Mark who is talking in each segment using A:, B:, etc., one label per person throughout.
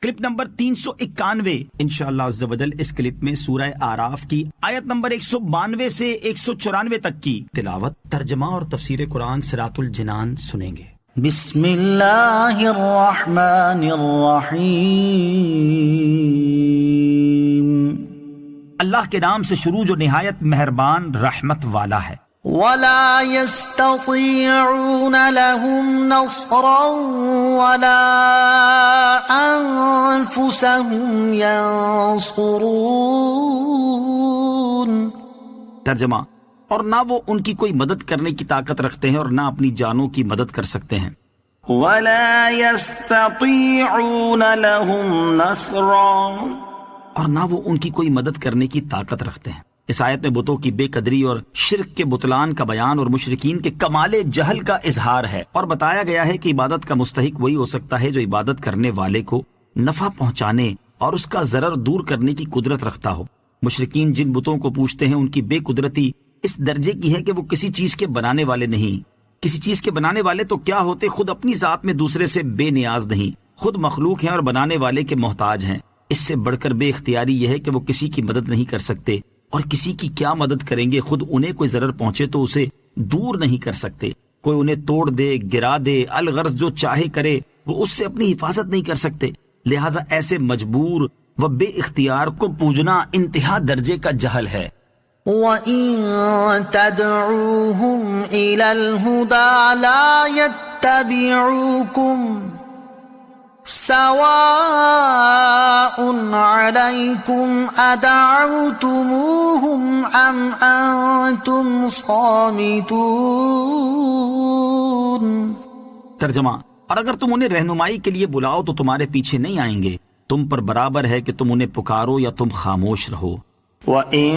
A: Clip number 391 انشاءاللہ عز و جل اس کلپ میں سورہ اعراف کی آیت نمبر 192 سے 194 تک کی تلاوت، ترجمہ اور تفسیر قرآن صراط الجنان سنیں گے۔
B: بسم اللہ الرحمن الرحیم،
A: اللہ کے نام سے شروع جو نہایت مہربان رحمت والا ہے۔
B: ولا يستطيعون لهم نصرا ولا أنفسهم ينصرون۔
A: ترجمہ، اور نہ وہ ان کی کوئی مدد کرنے کی طاقت رکھتے ہیں اور نہ اپنی جانوں کی مدد کر سکتے ہیں۔
B: ولا يستطيعون لهم نصرا،
A: اور نہ وہ ان کی کوئی مدد کرنے کی طاقت رکھتے ہیں۔ اس آیت میں بتوں کی بے قدری اور شرک کے بطلان کا بیان اور مشرکین کے کمال جہل کا اظہار ہے، اور بتایا گیا ہے کہ عبادت کا مستحق وہی ہو سکتا ہے جو عبادت کرنے والے کو نفع پہنچانے اور اس کا ضرر دور کرنے کی قدرت رکھتا ہو۔ مشرکین جن بتوں کو پوجتے ہیں ان کی بے قدرتی اس درجے کی ہے کہ وہ کسی چیز کے بنانے والے نہیں۔ کسی چیز کے بنانے والے تو کیا ہوتے، خود اپنی ذات میں دوسرے سے بے نیاز نہیں، خود مخلوق ہیں اور بنانے والے کے محتاج ہیں۔ اس سے بڑھ کر بے اختیاری یہ ہے کہ وہ کسی کی مدد نہیں کر سکتے، اور کسی کی کیا مدد کریں گے، خود انہیں کوئی ضرر پہنچے تو اسے دور نہیں کر سکتے۔ کوئی انہیں توڑ دے، گرا دے، الغرض جو چاہے کرے، وہ اس سے اپنی حفاظت نہیں کر سکتے۔ لہٰذا ایسے مجبور و بے اختیار کو پوجنا انتہا درجے کا جہل ہے۔
B: وَإِن تَدْعُوهُمْ إِلَى الْهُدَى لَا يَتَّبِعُوكُمْ سواء عليكم أدعوتموهم أم أنتم صامتون۔
A: ترجمہ، اور اگر تم انہیں رہنمائی کے لیے بلاؤ تو تمہارے پیچھے نہیں آئیں گے، تم پر برابر ہے کہ تم انہیں پکارو یا تم خاموش رہو۔
B: وَإِن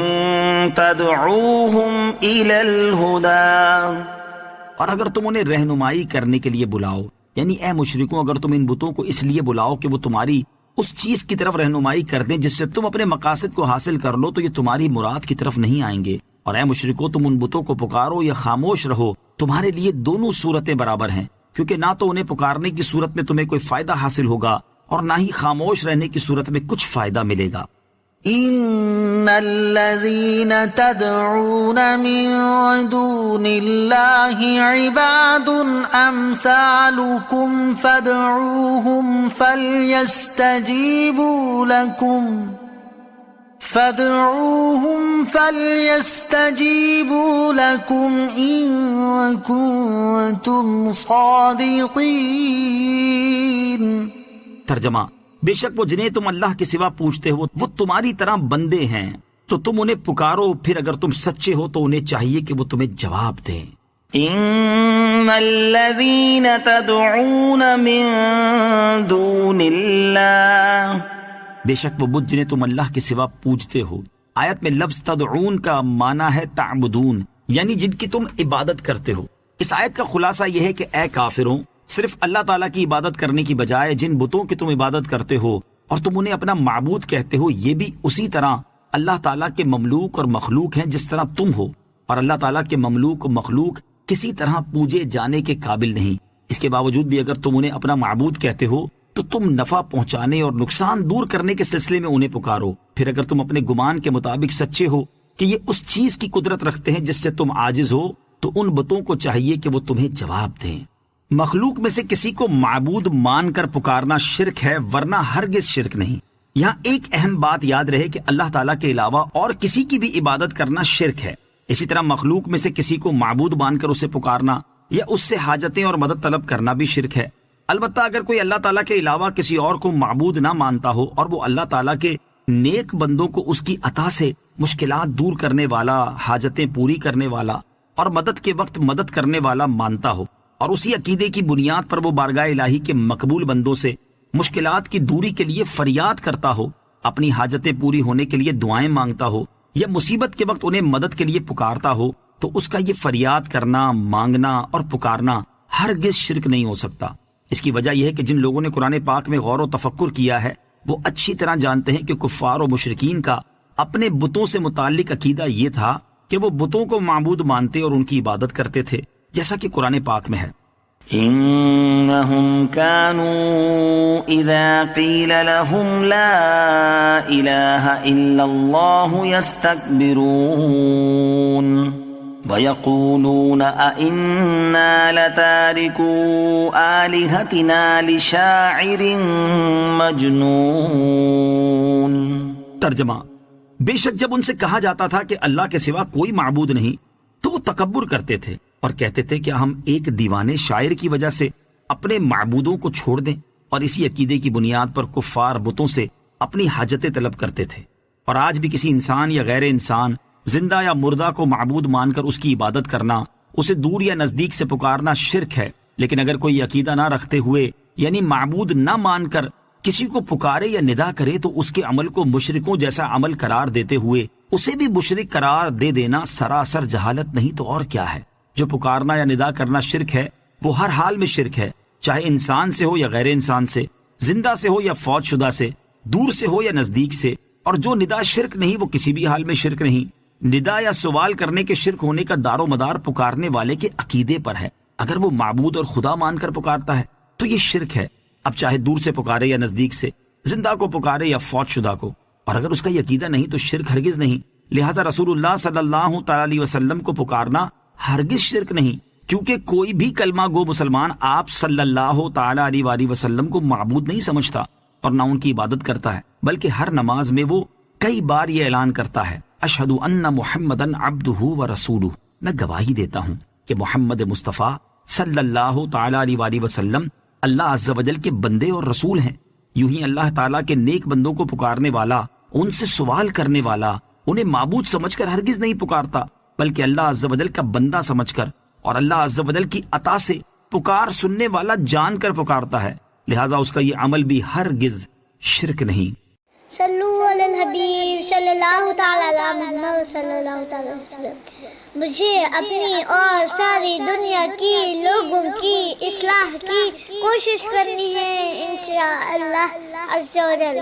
B: تَدْعُوهُمْ إِلَى الْهُدَى،
A: اور اگر تم انہیں رہنمائی کرنے کے لیے بلاؤ، یعنی اے مشرکوں اگر تم ان بتوں کو اس لیے بلاؤ کہ وہ تمہاری اس چیز کی طرف رہنمائی کر دیں جس سے تم اپنے مقاصد کو حاصل کر لو، تو یہ تمہاری مراد کی طرف نہیں آئیں گے۔ اور اے مشرکوں تم ان بتوں کو پکارو یا خاموش رہو، تمہارے لیے دونوں صورتیں برابر ہیں، کیونکہ نہ تو انہیں پکارنے کی صورت میں تمہیں کوئی فائدہ حاصل ہوگا اور نہ ہی خاموش رہنے کی صورت میں کچھ فائدہ ملے گا۔
B: ان الذين تدعون من دون الله عباد امثالكم فادعوهم فليستجيبوا لكم ان كنتم صادقين۔
A: ترجمہ، بے شک وہ جنہیں تم اللہ کے سوا پوچھتے ہو وہ تمہاری طرح بندے ہیں، تو تم انہیں پکارو، پھر اگر تم سچے ہو تو انہیں چاہیے کہ وہ تمہیں جواب دیں۔
B: ان الذين تدعون من دون الله،
A: بے شک وہ بت جنہیں تم اللہ کے سوا پوجتے ہو۔ آیت میں لفظ تدعون کا معنی ہے تعبدون، یعنی جن کی تم عبادت کرتے ہو۔ اس آیت کا خلاصہ یہ ہے کہ اے کافروں، صرف اللہ تعالیٰ کی عبادت کرنے کی بجائے جن بتوں کی تم عبادت کرتے ہو اور تم انہیں اپنا معبود کہتے ہو، یہ بھی اسی طرح اللہ تعالیٰ کے مملوک اور مخلوق ہیں جس طرح تم ہو، اور اللہ تعالیٰ کے مملوک و مخلوق کسی طرح پوجے جانے کے قابل نہیں۔ اس کے باوجود بھی اگر تم انہیں اپنا معبود کہتے ہو تو تم نفع پہنچانے اور نقصان دور کرنے کے سلسلے میں انہیں پکارو، پھر اگر تم اپنے گمان کے مطابق سچے ہو کہ یہ اس چیز کی قدرت رکھتے ہیں جس سے تم عاجز ہو، تو ان بتوں کو چاہیے کہ وہ تمہیں جواب دیں۔ مخلوق میں سے کسی کو معبود مان کر پکارنا شرک ہے، ورنہ ہرگز شرک نہیں۔ یہاں ایک اہم بات یاد رہے کہ اللہ تعالیٰ کے علاوہ اور کسی کی بھی عبادت کرنا شرک ہے۔ اسی طرح مخلوق میں سے کسی کو معبود مان کر اسے پکارنا یا اس سے حاجتیں اور مدد طلب کرنا بھی شرک ہے۔ البتہ اگر کوئی اللہ تعالیٰ کے علاوہ کسی اور کو معبود نہ مانتا ہو اور وہ اللہ تعالیٰ کے نیک بندوں کو اس کی عطا سے مشکلات دور کرنے والا، حاجتیں پوری کرنے والا اور مدد کے وقت مدد کرنے والا مانتا ہو، اور اسی عقیدے کی بنیاد پر وہ بارگاہ الہی کے مقبول بندوں سے مشکلات کی دوری کے لیے فریاد کرتا ہو، اپنی حاجتیں پوری ہونے کے لیے دعائیں مانگتا ہو، یا مصیبت کے وقت انہیں مدد کے لیے پکارتا ہو، تو اس کا یہ فریاد کرنا، مانگنا اور پکارنا ہرگز شرک نہیں ہو سکتا۔ اس کی وجہ یہ ہے کہ جن لوگوں نے قرآن پاک میں غور و تفکر کیا ہے وہ اچھی طرح جانتے ہیں کہ کفار و مشرکین کا اپنے بتوں سے متعلق عقیدہ یہ تھا کہ وہ بتوں کو معبود مانتے اور ان کی عبادت کرتے تھے، جیسا کہ قرآن پاک میں ہے۔
B: إنهم كانوا إذا قيل لهم لا إله إلا الله يستكبرون ويقولون أئنا لتاركو آلهتنا لشاعر مجنون.
A: ترجمہ: بے شک جب ان سے کہا جاتا تھا کہ اللہ کے سوا کوئی معبود نہیں تو وہ تکبر کرتے تھے اور کہتے تھے کہ ہم ایک دیوانے شاعر کی وجہ سے اپنے معبودوں کو چھوڑ دیں، اور اسی عقیدے کی بنیاد پر کفار بتوں سے اپنی حاجتیں طلب کرتے تھے. اور آج بھی کسی انسان یا غیر انسان، زندہ یا مردہ کو معبود مان کر اس کی عبادت کرنا، اسے دور یا نزدیک سے پکارنا شرک ہے. لیکن اگر کوئی عقیدہ نہ رکھتے ہوئے یعنی معبود نہ مان کر کسی کو پکارے یا ندا کرے تو اس کے عمل کو مشرکوں جیسا عمل قرار دیتے ہوئے اسے بھی مشرک قرار دے دینا سراسر جہالت نہیں تو اور کیا ہے. جو پکارنا یا ندا کرنا شرک ہے وہ ہر حال میں شرک ہے، چاہے انسان سے ہو یا غیر انسان سے، زندہ سے ہو یا فوت شدہ سے، دور سے ہو یا نزدیک سے. اور جو ندا شرک نہیں وہ کسی بھی حال میں شرک نہیں. ندا یا سوال کرنے کے شرک ہونے کا دار و مدار پکارنے والے کے عقیدے پر ہے. اگر وہ معبود اور خدا مان کر پکارتا ہے تو یہ شرک ہے، اب چاہے دور سے پکارے یا نزدیک سے، زندہ کو پکارے یا فوت شدہ کو. اور اگر اس کا یہ عقیدہ نہیں تو شرک ہرگز نہیں. لہٰذا رسول اللہ صلی اللہ تعالی علیہ وسلم کو پکارنا ہرگز شرک نہیں، کیونکہ کوئی بھی کلمہ گو مسلمان آپ صلی اللہ تعالی علیہ وآلہ وسلم کو معبود نہیں سمجھتا اور نہ ان کی عبادت کرتا ہے، بلکہ ہر نماز میں وہ کئی بار یہ اعلان کرتا ہے، اشہد ان محمدًا عبدہ ورسولہ، میں گواہی دیتا ہوں کہ محمد مصطفیٰ صلی اللہ تعالی علیہ وآلہ وسلم اللہ عز و جل کے بندے اور رسول ہیں. یوں ہی اللہ تعالیٰ کے نیک بندوں کو پکارنے والا، ان سے سوال کرنے والا انہیں معبود سمجھ کر ہرگز نہیں پکارتا، بلکہ اللہ عز و جل کا بندہ سمجھ کر اور اللہ عز و جل کی عطا سے پکار سننے والا جان کر پکارتا ہے. لہٰذا اس کا یہ عمل بھی ہرگز شرک نہیں.
C: صلو علی الحبیب صلی اللہ تعالی علی محمد صلی اللہ تعالی وسلم. مجھے اپنی اور ساری دنیا کی لوگوں کی اصلاح کی کوشش کرنی ہے انشاءاللہ عز و جل.